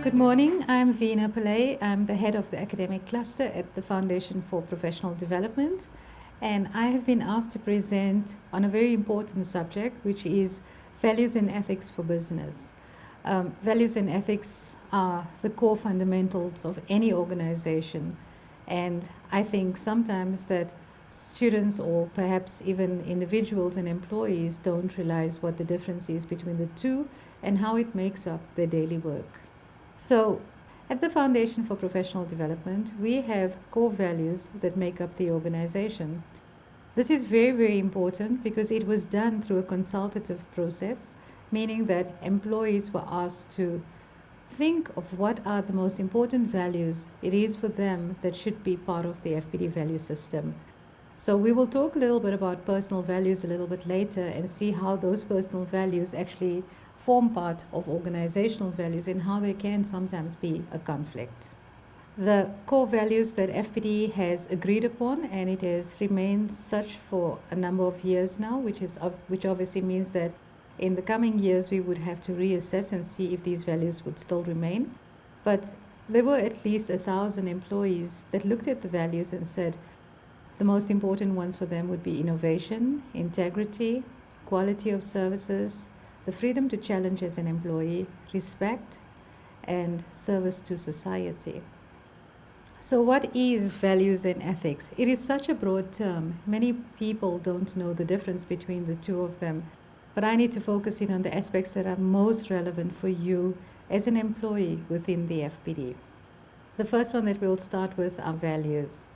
Good morning, I'm Veena Pillai. I'm the head of the academic cluster at the Foundation for Professional Development, and I have been asked to present on a very important subject, which is values and ethics for business. Values and ethics are the core fundamentals of any organization, and I think sometimes that students or perhaps even individuals and employees don't realize what the difference is between the two and how it makes up their daily work. So, at the Foundation for Professional Development, we have core values that make up the organization. This is very, very important because it was done through a consultative process, meaning that employees were asked to think of what are the most important values it is for them that should be part of the FPD value system. So we will talk a little bit about personal values a little bit later and see how those personal values actually form part of organizational values and how they can sometimes be a conflict. The core values that FPD has agreed upon, and it has remained such for a number of years now, which obviously means that in the coming years we would have to reassess and see if these values would still remain. But there were at least 1,000 employees that looked at the values and said the most important ones for them would be innovation, integrity, quality of services, the freedom to challenge as an employee, respect, and service to society. So what is values and ethics? It is such a broad term. Many people don't know the difference between the two of them. But I need to focus in on the aspects that are most relevant for you as an employee within the FPD. The first one that we'll start with are values.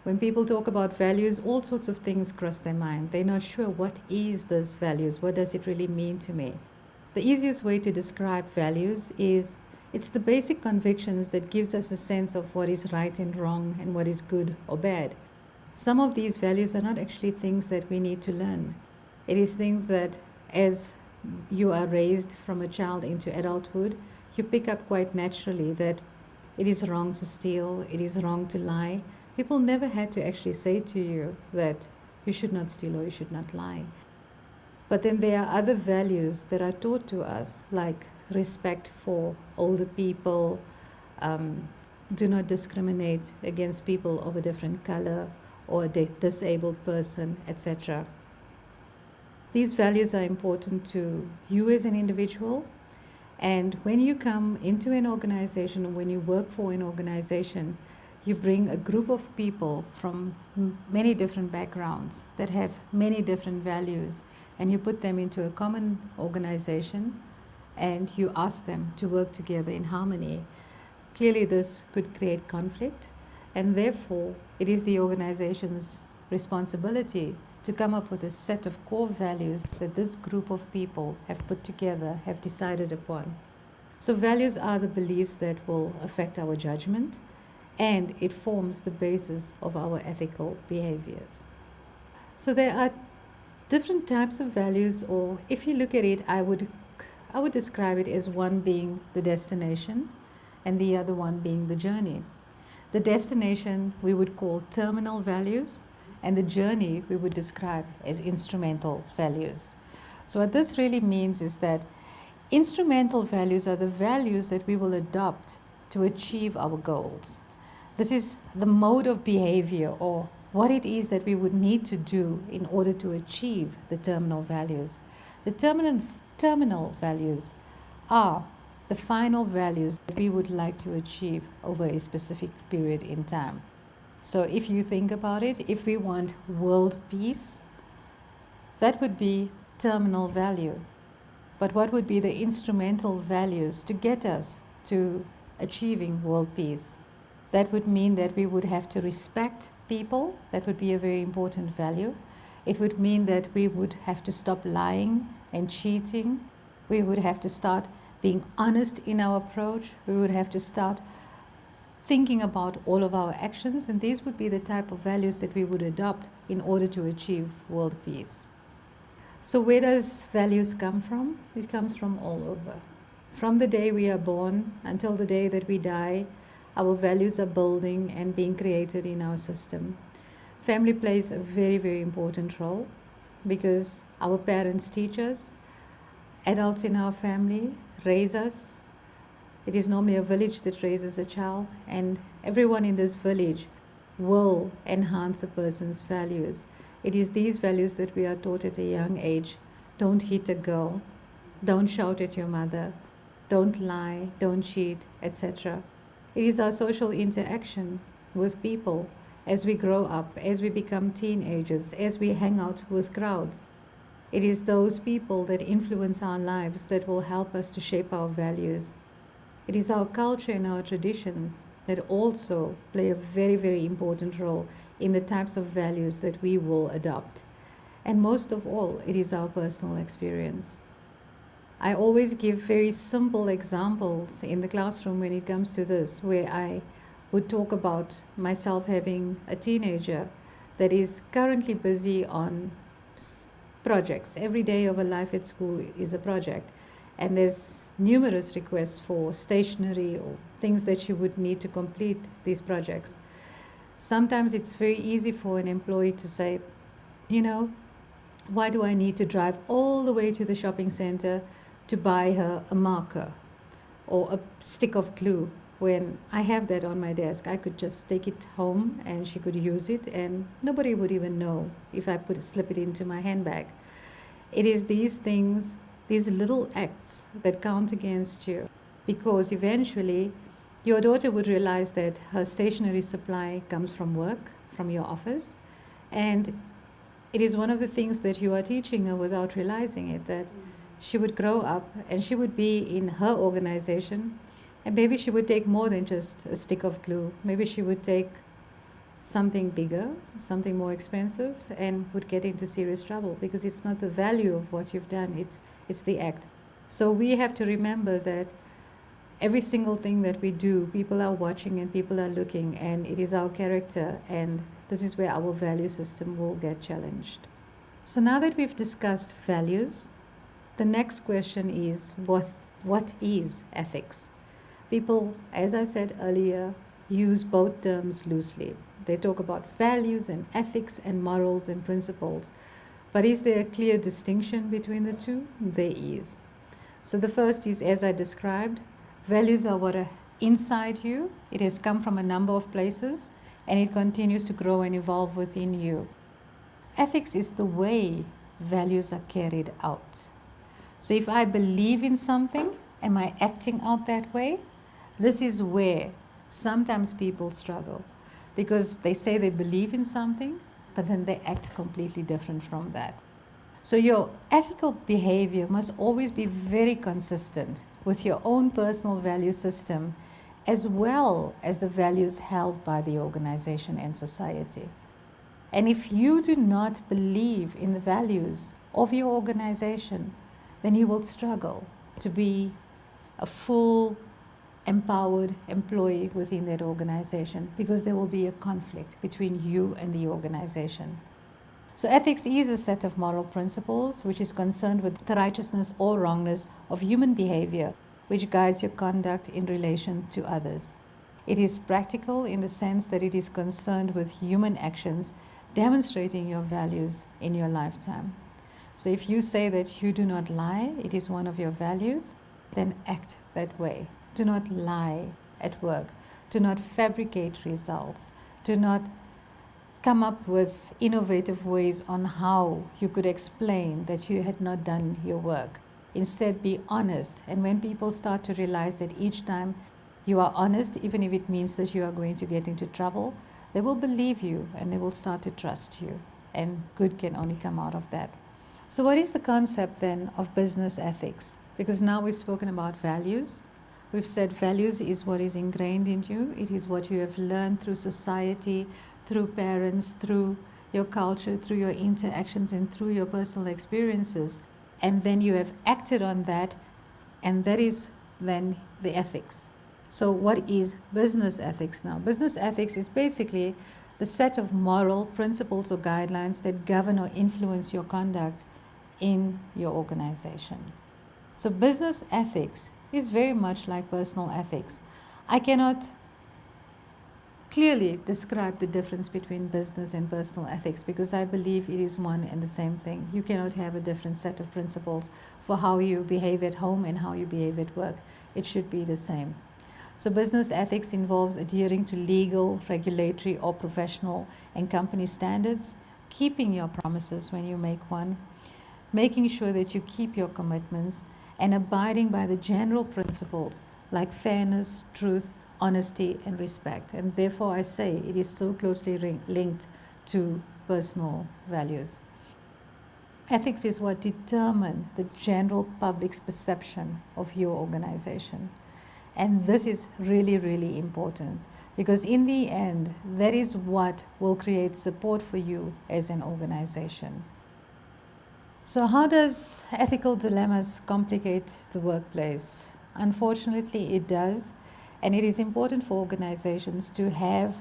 When people talk about values, all sorts of things cross their mind. They're not sure what is this values, what does it really mean to me? The easiest way to describe values is it's the basic convictions that gives us a sense of what is right and wrong and what is good or bad. Some of these values are not actually things that we need to learn. It is things that as you are raised from a child into adulthood, you pick up quite naturally that it is wrong to steal, it is wrong to lie. People never had to actually say to you that you should not steal or you should not lie. But then there are other values that are taught to us, like respect for older people, do not discriminate against people of a different color or a disabled person, etc. These values are important to you as an individual. And when you come into an organization or when you work for an organization, you bring a group of people from many different backgrounds that have many different values, and you put them into a common organization and you ask them to work together in harmony. Clearly this could create conflict, and therefore it is the organization's responsibility to come up with a set of core values that this group of people have put together, have decided upon. So values are the beliefs that will affect our judgment, and it forms the basis of our ethical behaviors. So there are different types of values, or if you look at it, I would describe it as one being the destination and the other one being the journey. The destination we would call terminal values, and the journey we would describe as instrumental values. So what this really means is that instrumental values are the values that we will adopt to achieve our goals. This is the mode of behavior or what it is that we would need to do in order to achieve the terminal values. The terminal values are the final values that we would like to achieve over a specific period in time. So if you think about it, if we want world peace, that would be terminal value. But what would be the instrumental values to get us to achieving world peace? That would mean that we would have to respect people. That would be a very important value. It would mean that we would have to stop lying and cheating. We would have to start being honest in our approach. We would have to start thinking about all of our actions, and these would be the type of values that we would adopt in order to achieve world peace. So where does values come from? It comes from all over. From the day we are born until the day that we die, our values are building and being created in our system. Family plays a very, very important role because our parents teach us, adults in our family raise us, It is normally a village that raises a child, and everyone in this village will enhance a person's values. It is these values that we are taught at a young age. Don't hit a girl, don't shout at your mother, don't lie, don't cheat, etc. It is our social interaction with people as we grow up, as we become teenagers, as we hang out with crowds. It is those people that influence our lives that will help us to shape our values. It is our culture and our traditions that also play a very, very important role in the types of values that we will adopt. And most of all, it is our personal experience. I always give very simple examples in the classroom when it comes to this, where I would talk about myself having a teenager that is currently busy on projects. Every day of her life at school is a project. And there's numerous requests for stationery or things that she would need to complete these projects. Sometimes it's very easy for an employee to say, why do I need to drive all the way to the shopping center to buy her a marker or a stick of glue when I have that on my desk? I could just take it home and she could use it and nobody would even know if I slip it into my handbag. It is these things, these little acts that count against you, because eventually your daughter would realize that her stationery supply comes from work, from your office, and it is one of the things that you are teaching her without realizing it, that she would grow up and she would be in her organization, and maybe she would take more than just a stick of glue. Maybe she would take something bigger, something more expensive, and would get into serious trouble because it's not the value of what you've done, it's the act. So we have to remember that every single thing that we do, people are watching and people are looking, and it is our character, and this is where our value system will get challenged. So now that we've discussed values, the next question is what is ethics? People, as I said earlier, use both terms loosely. They talk about values and ethics and morals and principles. But is there a clear distinction between the two? There is. So the first is, as I described, values are what are inside you. It has come from a number of places and it continues to grow and evolve within you. Ethics is the way values are carried out. So if I believe in something, am I acting out that way? This is where sometimes people struggle, because they say they believe in something, but then they act completely different from that. So your ethical behavior must always be very consistent with your own personal value system, as well as the values held by the organization and society. And if you do not believe in the values of your organization, then you will struggle to be a full, empowered employee within that organization, because there will be a conflict between you and the organization. So ethics is a set of moral principles which is concerned with the righteousness or wrongness of human behavior, which guides your conduct in relation to others. It is practical in the sense that it is concerned with human actions demonstrating your values in your lifetime. So if you say that you do not lie, it is one of your values, then act that way. Do not lie at work. Do not fabricate results. Do not come up with innovative ways on how you could explain that you had not done your work. Instead, be honest. And when people start to realize that each time you are honest, even if it means that you are going to get into trouble, they will believe you and they will start to trust you. And good can only come out of that. So what is the concept then of business ethics? Because now we've spoken about values. We've said values is what is ingrained in you. It is what you have learned through society, through parents, through your culture, through your interactions, and through your personal experiences. And then you have acted on that, and that is then the ethics. So what is business ethics now? Business ethics is basically the set of moral principles or guidelines that govern or influence your conduct in your organization. So business ethics is very much like personal ethics. I cannot clearly describe the difference between business and personal ethics, because I believe it is one and the same thing. You cannot have a different set of principles for how you behave at home and how you behave at work. It should be the same. So business ethics involves adhering to legal, regulatory, or professional and company standards, keeping your promises when you make one, making sure that you keep your commitments, and abiding by the general principles like fairness, truth, honesty, and respect. And therefore, I say it is so closely linked to personal values. Ethics is what determines the general public's perception of your organization. And this is really, really important, because in the end, that is what will create support for you as an organization. So, how does ethical dilemmas complicate the workplace? Unfortunately, it does. And it is important for organizations to have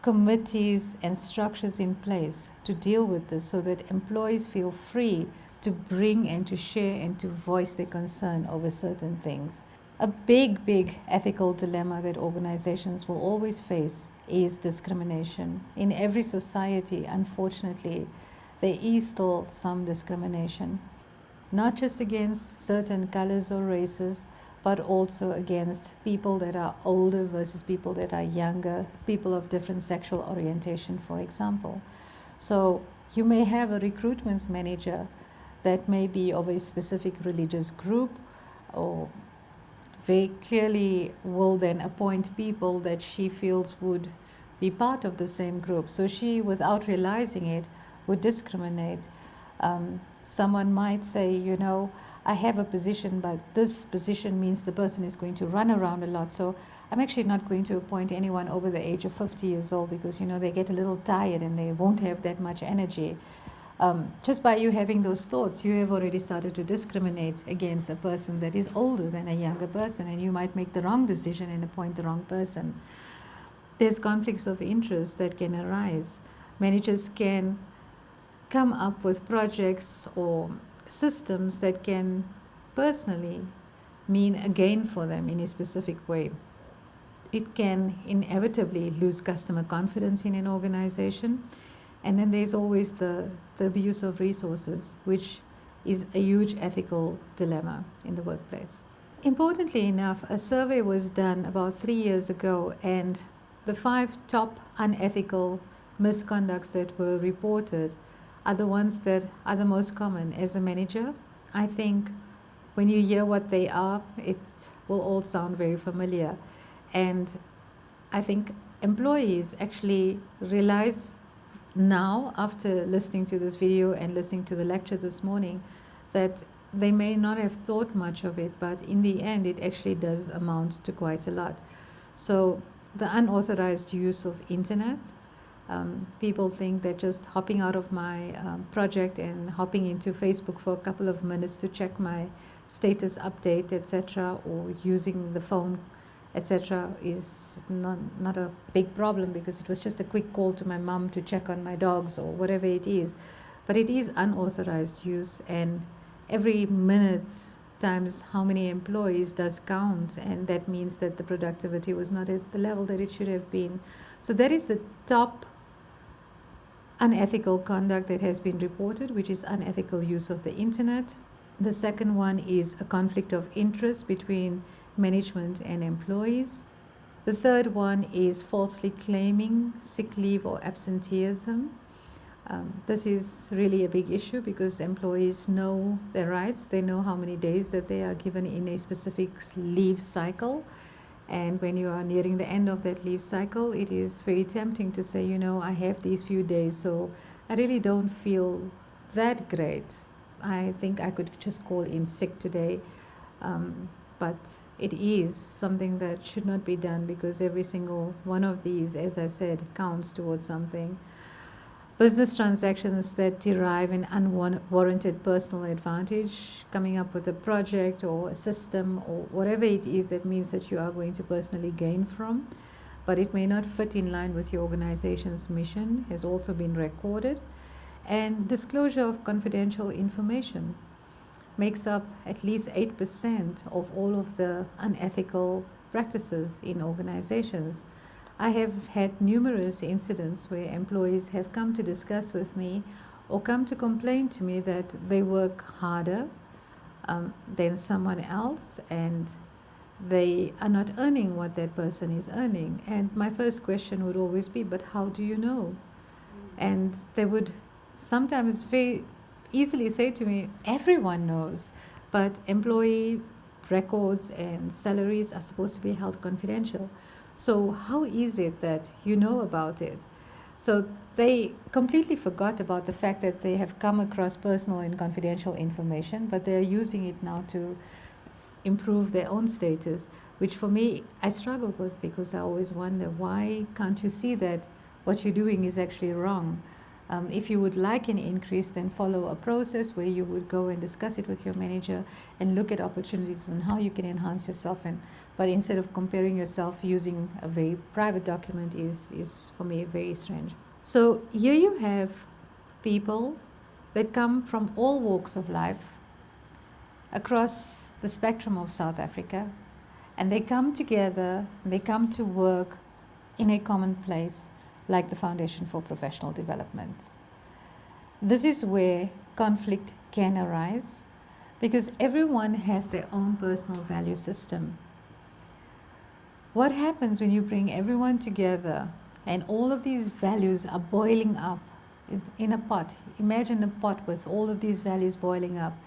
committees and structures in place to deal with this, so that employees feel free to bring and to share and to voice their concern over certain things. A big ethical dilemma that organizations will always face is discrimination. In every society, unfortunately, there is still some discrimination, not just against certain colors or races, but also against people that are older versus people that are younger, people of different sexual orientation, for example. So you may have a recruitment manager that may be of a specific religious group, or very clearly will then appoint people that she feels would be part of the same group. So she, without realizing it, would discriminate. Someone might say, you know, I have a position, but this position means the person is going to run around a lot. So I'm actually not going to appoint anyone over the age of 50 years old, because, you know, they get a little tired and they won't have that much energy. Just by you having those thoughts, you have already started to discriminate against a person that is older than a younger person, and you might make the wrong decision and appoint the wrong person. There's conflicts of interest that can arise. Managers can come up with projects or systems that can personally mean a gain for them in a specific way. It can inevitably lose customer confidence in an organization. And then there's always the abuse of resources, which is a huge ethical dilemma in the workplace. Importantly enough, a survey was done about 3 years ago, and the 5 top unethical misconducts that were reported are the ones that are the most common. As a manager, I think when you hear what they are, it will all sound very familiar. And I think employees actually realize now, after listening to this video and listening to the lecture this morning, that they may not have thought much of it, but in the end, it actually does amount to quite a lot. So the unauthorized use of internet. People think that just hopping out of my project and hopping into Facebook for a couple of minutes to check my status update, etc., or using the phone, etc., is not a big problem, because it was just a quick call to my mom to check on my dogs or whatever it is. But it is unauthorized use, and every minute times how many employees does count, and that means that the productivity was not at the level that it should have been. So that is the top unethical conduct that has been reported, which is unethical use of the internet. The second one is a conflict of interest between management and employees. The third one is falsely claiming sick leave or absenteeism. This is really a big issue, because employees know their rights. They know how many days that they are given in a specific leave cycle. And when you are nearing the end of that leave cycle, it is very tempting to say, you know, I have these few days, so I really don't feel that great. I think I could just call in sick today. But it is something that should not be done, because every single one of these, as I said, counts towards something. Business transactions that derive an unwarranted personal advantage, coming up with a project or a system or whatever it is that means that you are going to personally gain from, but it may not fit in line with your organization's mission, has also been recorded. And disclosure of confidential information makes up at least 8% of all of the unethical practices in organizations. I have had numerous incidents where employees have come to discuss with me or come to complain to me that they work harder than someone else and they are not earning what that person is earning. And my first question would always be, but how do you know? And they would sometimes very easily say to me, everyone knows, but employee records and salaries are supposed to be held confidential. So how is it that you know about it? So they completely forgot about the fact that they have come across personal and confidential information, but they're using it now to improve their own status, which for me I struggle with, because I always wonder, why can't you see that what you're doing is actually wrong? If you would like an increase, then follow a process where you would go and discuss it with your manager and look at opportunities and how you can enhance yourself. But instead of comparing yourself using a very private document is for me very strange. So here you have people that come from all walks of life across the spectrum of South Africa, and they come together and they come to work in a common place like the Foundation for Professional Development. This is where conflict can arise because everyone has their own personal value system. What happens when you bring everyone together and all of these values are boiling up in a pot? Imagine a pot with all of these values boiling up.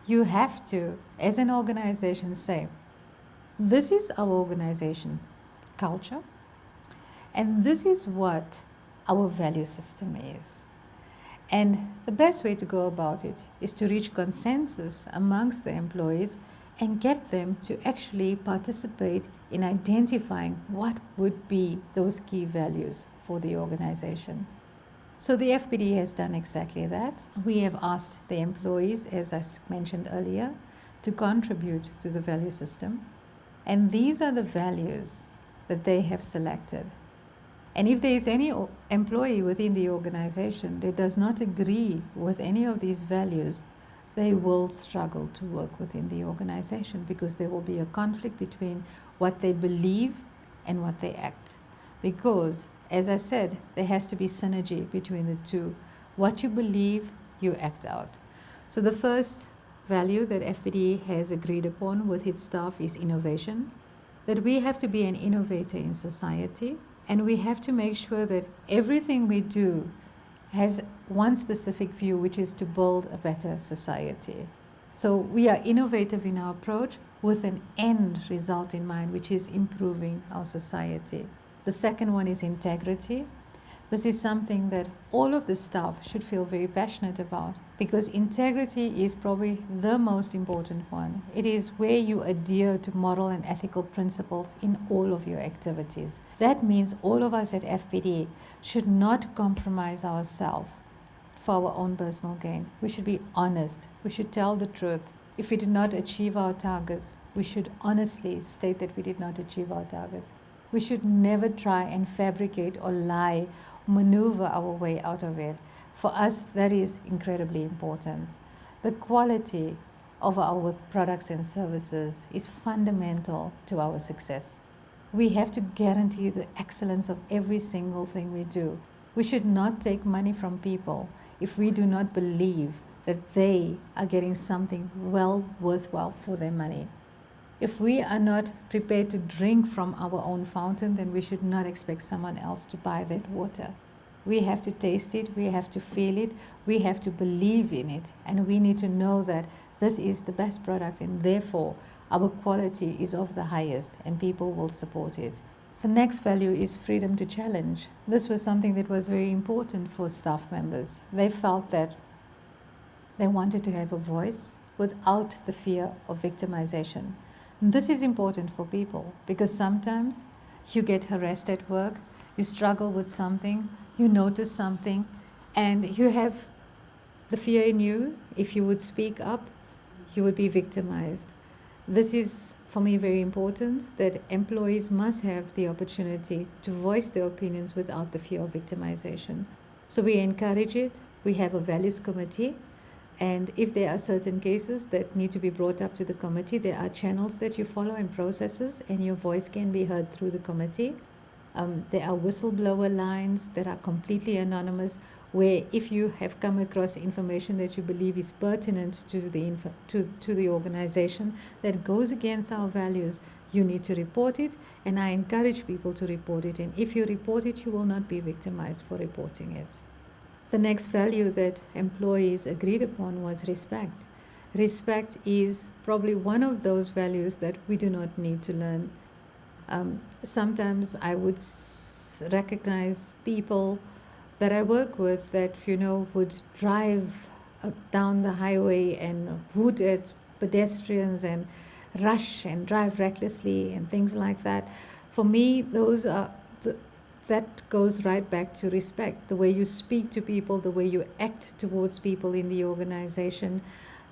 You have to, as an organization, say, this is our organization culture, and this is what our value system is. And the best way to go about it is to reach consensus amongst the employees and get them to actually participate in identifying what would be those key values for the organization. So the FPD has done exactly that. We have asked the employees, as I mentioned earlier, to contribute to the value system. And these are the values that they have selected. And if there is any employee within the organization that does not agree with any of these values, they will struggle to work within the organization because there will be a conflict between what they believe and what they act. Because, as I said, there has to be synergy between the two. What you believe, you act out. So the first value that FPD has agreed upon with its staff is innovation, that we have to be an innovator in society, and we have to make sure that everything we do has one specific view, which is to build a better society. So we are innovative in our approach with an end result in mind, which is improving our society. The second one is integrity. This is something that all of the staff should feel very passionate about, because integrity is probably the most important one. It is where you adhere to moral and ethical principles in all of your activities. That means all of us at FPD should not compromise ourselves for our own personal gain. We should be honest. We should tell the truth. If we did not achieve our targets, we should honestly state that we did not achieve our targets. We should never try and fabricate or lie, maneuver our way out of it. For us, that is incredibly important. The quality of our products and services is fundamental to our success. We have to guarantee the excellence of every single thing we do. We should not take money from people if we do not believe that they are getting something well worthwhile for their money. If we are not prepared to drink from our own fountain, then we should not expect someone else to buy that water. We have to taste it, we have to feel it, we have to believe in it, and we need to know that this is the best product and therefore our quality is of the highest and people will support it. The next value is freedom to challenge. This was something that was very important for staff members. They felt that they wanted to have a voice without the fear of victimization. This is important for people because sometimes you get harassed at work, you struggle with something, you notice something, and you have the fear in you. If you would speak up, you would be victimized. This is, for me, very important, that employees must have the opportunity to voice their opinions without the fear of victimization. So we encourage it. We have a values committee. And if there are certain cases that need to be brought up to the committee, there are channels that you follow and processes, and your voice can be heard through the committee. There are whistleblower lines that are completely anonymous, where if you have come across information that you believe is pertinent to the organization that goes against our values, you need to report it, and I encourage people to report it. And if you report it, you will not be victimized for reporting it. The next value that employees agreed upon was respect. Respect is probably one of those values that we do not need to learn. Sometimes I would recognize people that I work with that, would drive down the highway and hoot at pedestrians and rush and drive recklessly and things like that. For me, that goes right back to respect. The way you speak to people, the way you act towards people in the organization,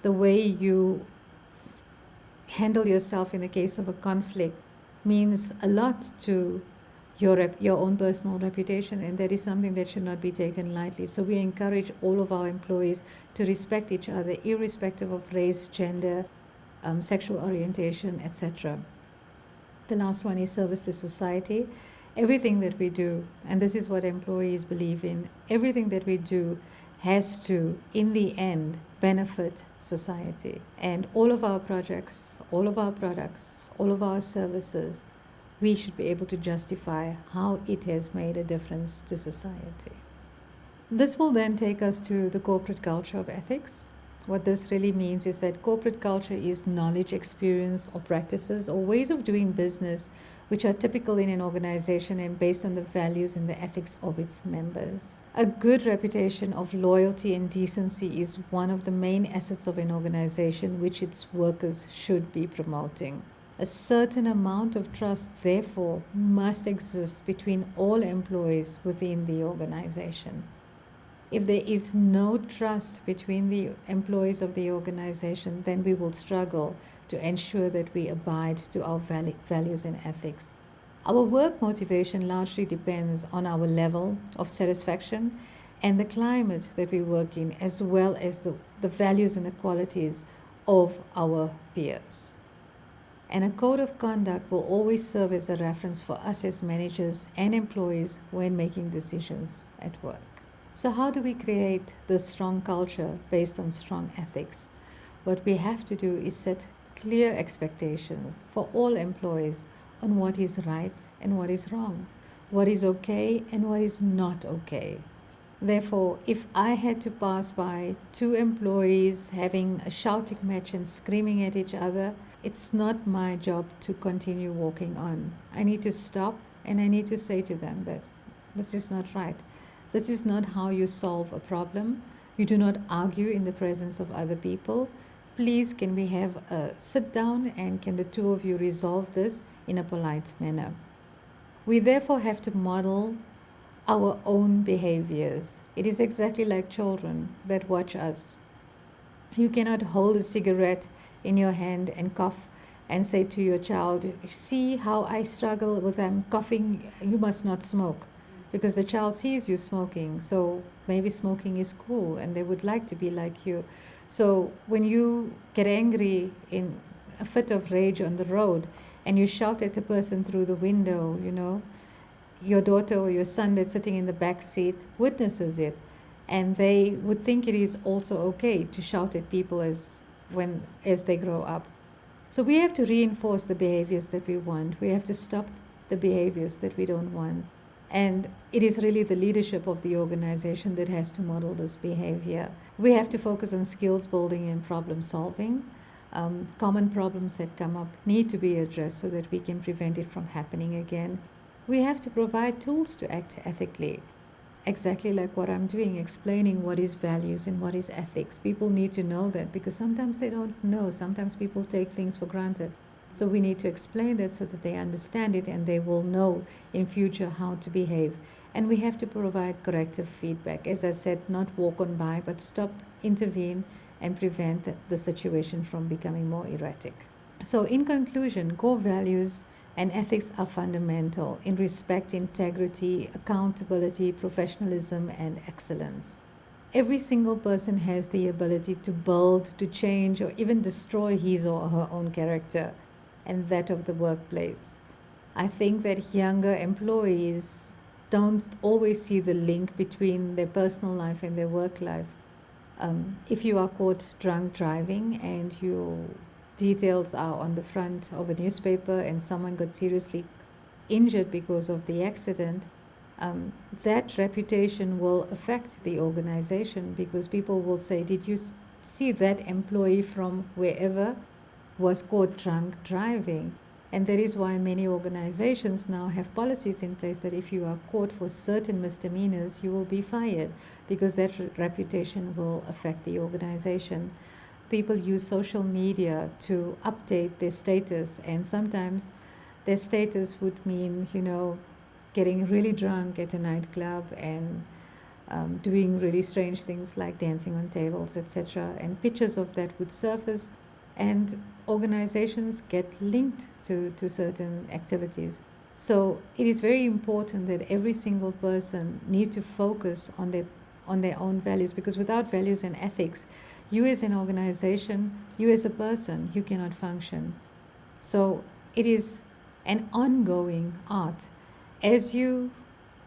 the way you handle yourself in the case of a conflict means a lot to your own personal reputation, and that is something that should not be taken lightly. So we encourage all of our employees to respect each other, irrespective of race, gender, sexual orientation, etc. The last one is service to society. Everything that we do, and this is what employees believe in, everything that we do has to, in the end, benefit society. And all of our projects, all of our products, all of our services, we should be able to justify how it has made a difference to society. This will then take us to the corporate culture of ethics. What this really means is that corporate culture is knowledge, experience, or practices or ways of doing business which are typical in an organization and based on the values and the ethics of its members. A good reputation of loyalty and decency is one of the main assets of an organization which its workers should be promoting. A certain amount of trust, therefore, must exist between all employees within the organization. If there is no trust between the employees of the organization, then we will struggle to ensure that we abide to our values and ethics. Our work motivation largely depends on our level of satisfaction and the climate that we work in, as well as the values and the qualities of our peers. And a code of conduct will always serve as a reference for us as managers and employees when making decisions at work. So how do we create this strong culture based on strong ethics? What we have to do is set clear expectations for all employees on what is right and what is wrong, what is okay and what is not okay. Therefore, if I had to pass by two employees having a shouting match and screaming at each other, it's not my job to continue walking on. I need to stop and I need to say to them that this is not right. This is not how you solve a problem. You do not argue in the presence of other people. Please, can we have a sit down and can the two of you resolve this in a polite manner? We therefore have to model our own behaviors. It is exactly like children that watch us. You cannot hold a cigarette in your hand and cough and say to your child, see how I struggle with them coughing, you must not smoke. Because the child sees you smoking, so maybe smoking is cool and they would like to be like you. So when you get angry in a fit of rage on the road and you shout at a person through the window, your daughter or your son that's sitting in the back seat witnesses it, and they would think it is also okay to shout at people as they grow up. So we have to reinforce the behaviors that we want. We have to stop the behaviors that we don't want. And it is really the leadership of the organization that has to model this behavior. We have to focus on skills building and problem solving. Common problems that come up need to be addressed so that we can prevent it from happening again. We have to provide tools to act ethically. Exactly like what I'm doing, explaining what is values and what is ethics. People need to know that because sometimes they don't know. Sometimes people take things for granted. So we need to explain that so that they understand it and they will know in future how to behave. And we have to provide corrective feedback. As I said, not walk on by, but stop, intervene, and prevent the situation from becoming more erratic. So in conclusion, core values and ethics are fundamental in respect, integrity, accountability, professionalism, and excellence. Every single person has the ability to build, to change, or even destroy his or her own character and that of the workplace. I think that younger employees don't always see the link between their personal life and their work life. If you are caught drunk driving and your details are on the front of a newspaper and someone got seriously injured because of the accident, that reputation will affect the organization, because people will say, did you see that employee from wherever was caught drunk driving? And that is why many organizations now have policies in place that if you are caught for certain misdemeanors, you will be fired, because that reputation will affect the organization. People use social media to update their status, and sometimes their status would mean, getting really drunk at a nightclub and doing really strange things like dancing on tables, etc. And pictures of that would surface, and organizations get linked to certain activities. So it is very important that every single person need to focus on their own values, because without values and ethics, you as an organization, you as a person, you cannot function. So it is an ongoing art. As you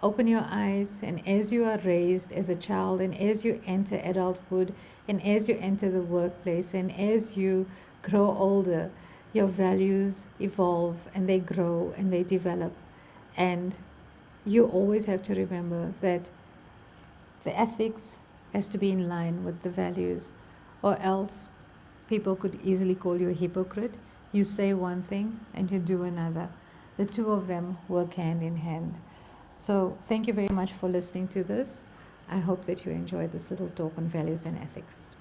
open your eyes and as you are raised as a child and as you enter adulthood and as you enter the workplace and as you grow older, your values evolve and they grow and they develop. And you always have to remember that the ethics has to be in line with the values, or else people could easily call you a hypocrite. You say one thing and you do another. The two of them work hand in hand. So thank you very much for listening to this. I hope that you enjoyed this little talk on values and ethics.